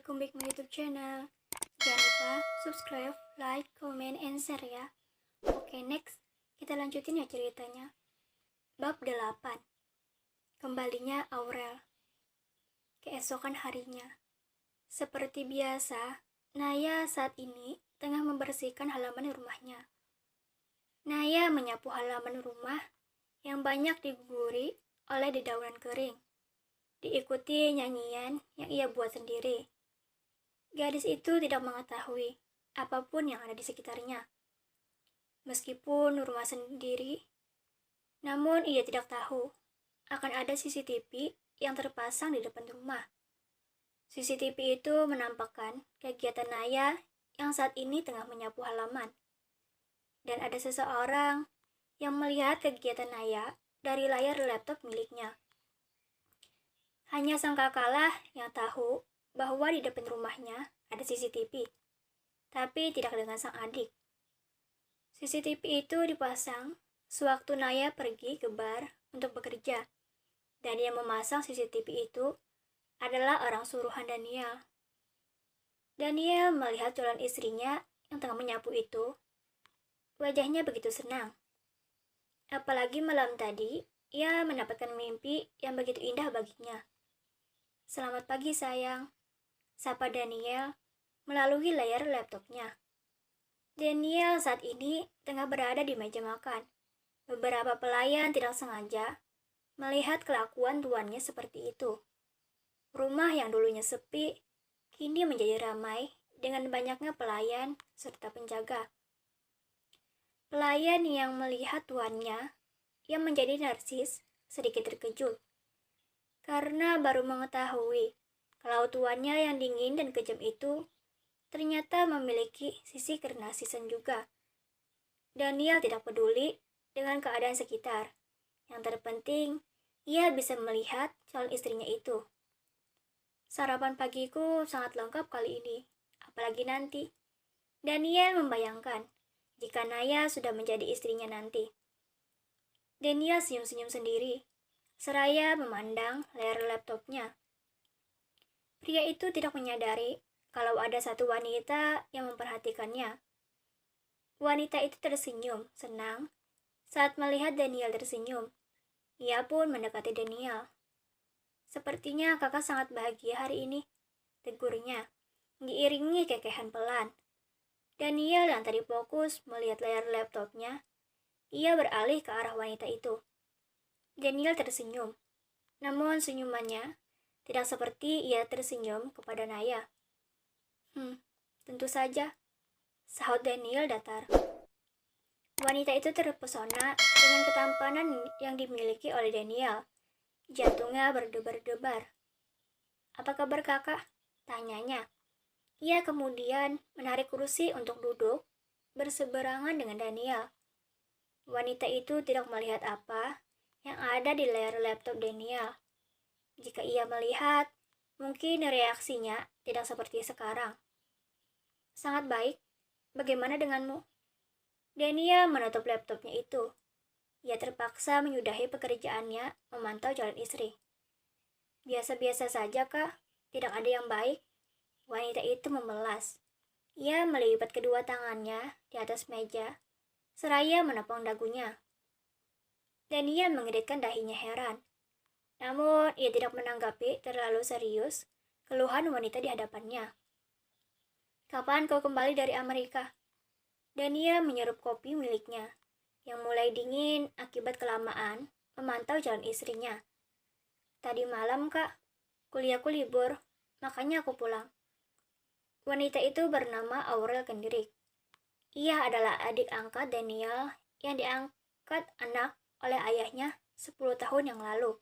welcome back my YouTube channel. Jangan lupa subscribe, like, comment, and share ya. Oke, next. Kita lanjutin ya ceritanya. Bab 8. Kembalinya Aurel. Keesokan harinya. Seperti biasa, Naya saat ini tengah membersihkan halaman rumahnya. Naya menyapu halaman rumah yang banyak diguguri oleh dedaunan kering. Diikuti nyanyian yang ia buat sendiri. Gadis itu tidak mengetahui apapun yang ada di sekitarnya. Meskipun rumah sendiri, namun ia tidak tahu akan ada CCTV yang terpasang di depan rumah. CCTV itu menampakkan kegiatan Naya yang saat ini tengah menyapu halaman. Dan ada seseorang yang melihat kegiatan Naya dari layar laptop miliknya. Hanya sang kakaklah yang tahu bahwa di depan rumahnya ada CCTV, tapi tidak dengan sang adik. CCTV itu dipasang sewaktu Naya pergi ke bar untuk bekerja, dan yang memasang CCTV itu adalah orang suruhan Daniel. Daniel melihat calon istrinya yang tengah menyapu itu. Wajahnya begitu senang. Apalagi malam tadi, ia mendapatkan mimpi yang begitu indah baginya. "Selamat pagi sayang," sapa Daniel melalui layar laptopnya. Daniel saat ini tengah berada di meja makan. Beberapa pelayan tidak sengaja melihat kelakuan tuannya seperti itu. Rumah yang dulunya sepi, kini menjadi ramai dengan banyaknya pelayan serta penjaga. Pelayan yang melihat tuannya yang menjadi narsis sedikit terkejut. Karena baru mengetahui kalau tuannya yang dingin dan kejam itu ternyata memiliki sisi kenarsisan juga. Daniel tidak peduli dengan keadaan sekitar. Yang terpenting, ia bisa melihat calon istrinya itu. "Sarapan pagiku sangat lengkap kali ini, apalagi nanti." Daniel membayangkan jika Naya sudah menjadi istrinya nanti. Daniel senyum-senyum sendiri seraya memandang layar laptopnya. Pria itu tidak menyadari kalau ada satu wanita yang memperhatikannya. Wanita itu tersenyum senang saat melihat Daniel tersenyum. Ia pun mendekati Daniel. "Sepertinya kakak sangat bahagia hari ini," tegurnya, diiringi kekehan pelan. Daniel yang tadi fokus melihat layar laptopnya, ia beralih ke arah wanita itu. Daniel tersenyum, namun senyumannya tidak seperti ia tersenyum kepada Naya. Tentu saja," sahut Daniel datar. Wanita itu terpesona dengan ketampanan yang dimiliki oleh Daniel. Jantungnya berdebar-debar. "Apa kabar kakak?" tanyanya. Ia kemudian menarik kursi untuk duduk berseberangan dengan Daniel. Wanita itu tidak melihat apa yang ada di layar laptop Daniel. Jika ia melihat, mungkin reaksinya tidak seperti sekarang. "Sangat baik. Bagaimana denganmu?" Daniel menutup laptopnya itu. Ia terpaksa menyudahi pekerjaannya memantau calon istri. "Biasa-biasa saja, Kak. Tidak ada yang baik." Wanita itu memelas. Ia melipat kedua tangannya di atas meja, seraya menepang dagunya. Daniel mengeritkan dahinya heran. Namun, ia tidak menanggapi terlalu serius keluhan wanita di hadapannya. "Kapan kau kembali dari Amerika?" Daniel menyerup kopi miliknya, yang mulai dingin akibat kelamaan memantau calon istrinya. "Tadi malam, Kak. Kuliahku libur, makanya aku pulang." Wanita itu bernama Aurel Kendrick. Ia adalah adik angkat Daniel yang diangkat anak oleh ayahnya 10 tahun yang lalu.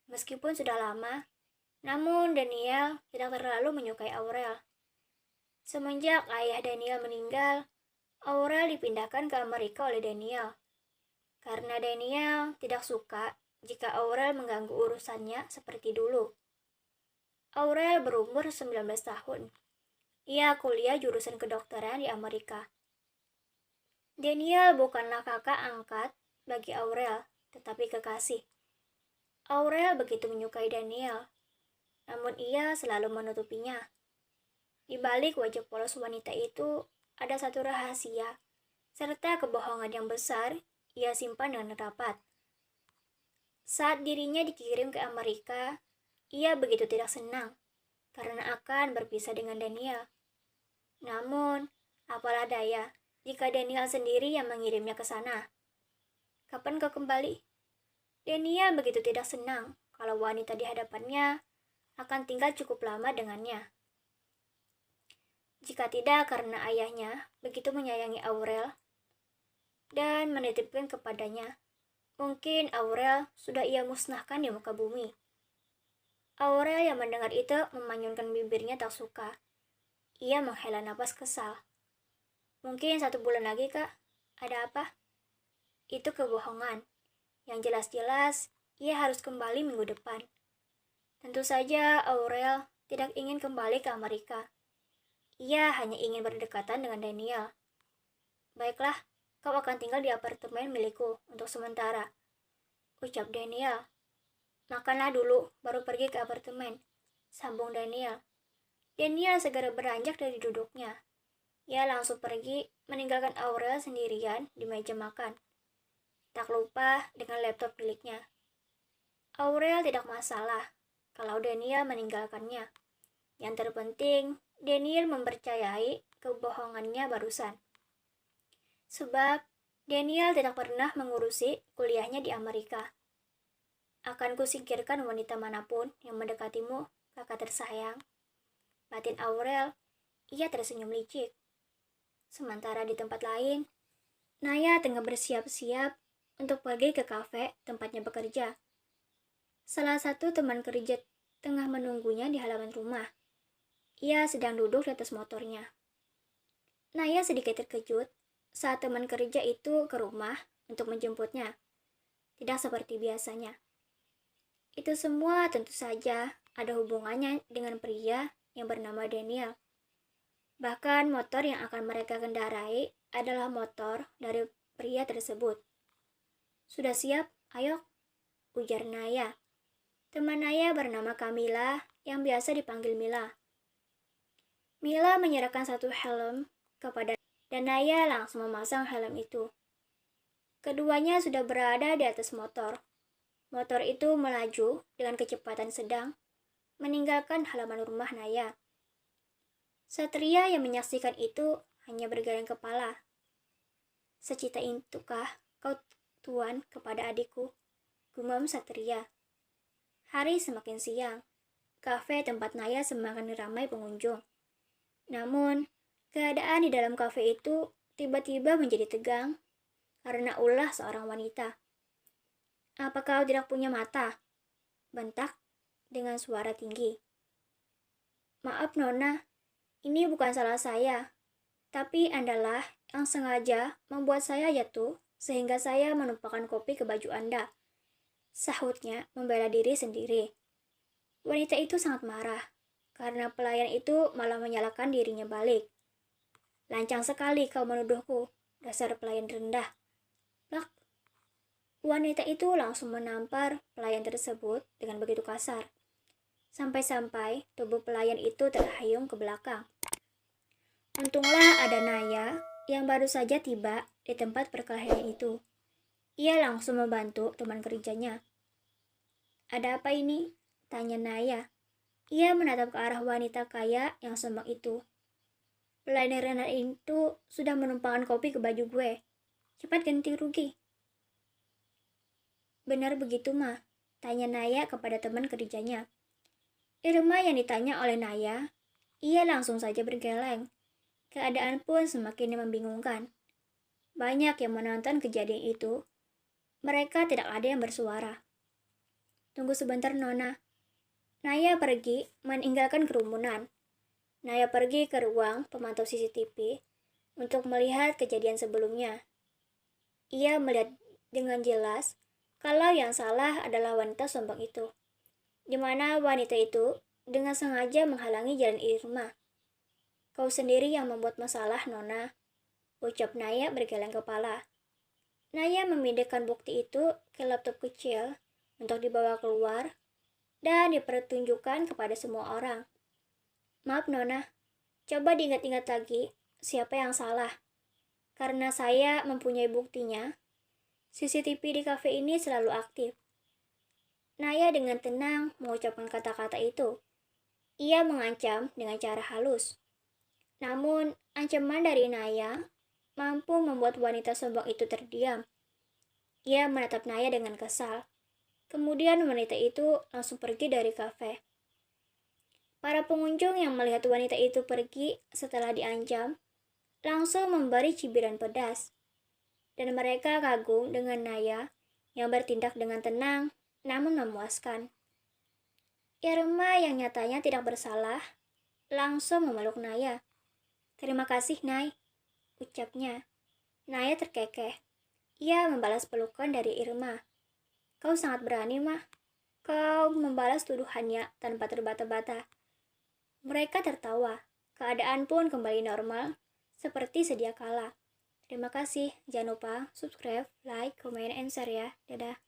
Meskipun sudah lama, namun Daniel tidak terlalu menyukai Aurel. Semenjak ayah Daniel meninggal, Aurel dipindahkan ke Amerika oleh Daniel. Karena Daniel tidak suka jika Aurel mengganggu urusannya seperti dulu. Aurel berumur 19 tahun. Ia kuliah jurusan kedokteran di Amerika. Daniel bukanlah kakak angkat bagi Aurel, tetapi kekasih. Aurel begitu menyukai Daniel, namun ia selalu menutupinya. Di balik wajah polos wanita itu ada satu rahasia, serta kebohongan yang besar ia simpan dengan rapat. Saat dirinya dikirim ke Amerika, ia begitu tidak senang karena akan berpisah dengan Daniel. Namun, apalah daya jika Daniel sendiri yang mengirimnya ke sana. Kapan kau kembali? Daniel begitu tidak senang kalau wanita di hadapannya akan tinggal cukup lama dengannya. Jika tidak karena ayahnya begitu menyayangi Aurel dan menitipkan kepadanya, mungkin Aurel sudah ia musnahkan di muka bumi. Aurel yang mendengar itu memanyunkan bibirnya tak suka. Ia menghela napas kesal. Mungkin 1 bulan lagi, Kak. Ada apa? Itu kebohongan. Yang jelas-jelas, ia harus kembali minggu depan. Tentu saja Aurel tidak ingin kembali ke Amerika. Ia hanya ingin berdekatan dengan Daniel. Baiklah, kau akan tinggal di apartemen milikku untuk sementara, ucap Daniel. Makanlah dulu, baru pergi ke apartemen, sambung Daniel. Daniel segera beranjak dari duduknya. Ia langsung pergi, meninggalkan Aurel sendirian di meja makan. Tak lupa dengan laptop miliknya. Aurel tidak masalah kalau Daniel meninggalkannya. Yang terpenting, Daniel mempercayai kebohongannya barusan. Sebab Daniel tidak pernah mengurusi kuliahnya di Amerika. Akan kusingkirkan wanita manapun yang mendekatimu, kakak tersayang. Batin Aurel, ia tersenyum licik. Sementara di tempat lain, Naya tengah bersiap-siap untuk pergi ke kafe tempatnya bekerja. Salah satu teman kerja tengah menunggunya di halaman rumah. Ia sedang duduk di atas motornya. Naya sedikit terkejut saat teman kerja itu ke rumah untuk menjemputnya. Tidak seperti biasanya. Itu semua tentu saja ada hubungannya dengan pria yang bernama Daniel. Bahkan motor yang akan mereka kendarai adalah motor dari pria tersebut. Sudah siap? Ayo, ujar Naya. Teman Naya bernama Camilla yang biasa dipanggil Mila. Mila menyerahkan satu helm kepada dan Naya langsung memasang helm itu. Keduanya sudah berada di atas motor. Motor itu melaju dengan kecepatan sedang, meninggalkan halaman rumah Naya. Satria yang menyaksikan itu hanya bergeleng kepala. Secita itukah kau tuan kepada adikku? Gumam Satria. Hari semakin siang. Kafe tempat Naya semakin ramai pengunjung. Namun, keadaan di dalam kafe itu tiba-tiba menjadi tegang karena ulah seorang wanita. Apa kau tidak punya mata? Bentak dengan suara tinggi. Maaf Nona, ini bukan salah saya, tapi Andalah yang sengaja membuat saya jatuh sehingga saya menumpahkan kopi ke baju Anda. Sahutnya membela diri sendiri. Wanita itu sangat marah karena pelayan itu malah menyalahkan dirinya balik. Lancang sekali kau menuduhku, dasar pelayan rendah. Plak. Wanita itu langsung menampar pelayan tersebut dengan begitu kasar. Sampai-sampai tubuh pelayan itu terhuyung ke belakang. Untunglah ada Naya yang baru saja tiba di tempat perkelahian itu. Ia langsung membantu teman kerjanya. Ada apa ini? Tanya Naya. Ia menatap ke arah wanita kaya yang sombong itu. Pelayan rendah itu sudah menumpahkan kopi ke baju gue. Cepat ganti rugi. Benar begitu, Ma? Tanya Naya kepada teman kerjanya. Irma yang ditanya oleh Naya, ia langsung saja bergeleng. Keadaan pun semakin membingungkan. Banyak yang menonton kejadian itu. Mereka tidak ada yang bersuara. Tunggu sebentar, Nona. Naya pergi meninggalkan kerumunan. Naya pergi ke ruang pemantau CCTV untuk melihat kejadian sebelumnya. Ia melihat dengan jelas kalau yang salah adalah wanita sombong itu, di mana wanita itu dengan sengaja menghalangi jalan Irma. Kau sendiri yang membuat masalah, Nona, ucap Naya bergeleng kepala. Naya memindahkan bukti itu ke laptop kecil untuk dibawa keluar dan dipertunjukkan kepada semua orang. Maaf, Nona, Coba diingat-ingat lagi, siapa yang salah? Karena saya mempunyai buktinya, CCTV di kafe ini selalu aktif. Naya dengan tenang mengucapkan kata-kata itu. Ia mengancam dengan cara halus. Namun, ancaman dari Naya mampu membuat wanita sombong itu terdiam. Ia menatap Naya dengan kesal. Kemudian wanita itu langsung pergi dari kafe. Para pengunjung yang melihat wanita itu pergi setelah diancam, langsung memberi cibiran pedas. Dan mereka kagum dengan Naya yang bertindak dengan tenang namun memuaskan. Irma yang nyatanya tidak bersalah, langsung memeluk Naya. "Terima kasih, Nay," ucapnya. Naya terkekeh. Ia membalas pelukan dari Irma. "Kau sangat berani, Mah. Kau membalas tuduhannya tanpa terbata-bata." Mereka tertawa. Keadaan pun kembali normal, seperti sedia kala. Terima kasih. Jangan lupa subscribe, like, comment, and share ya. Dadah.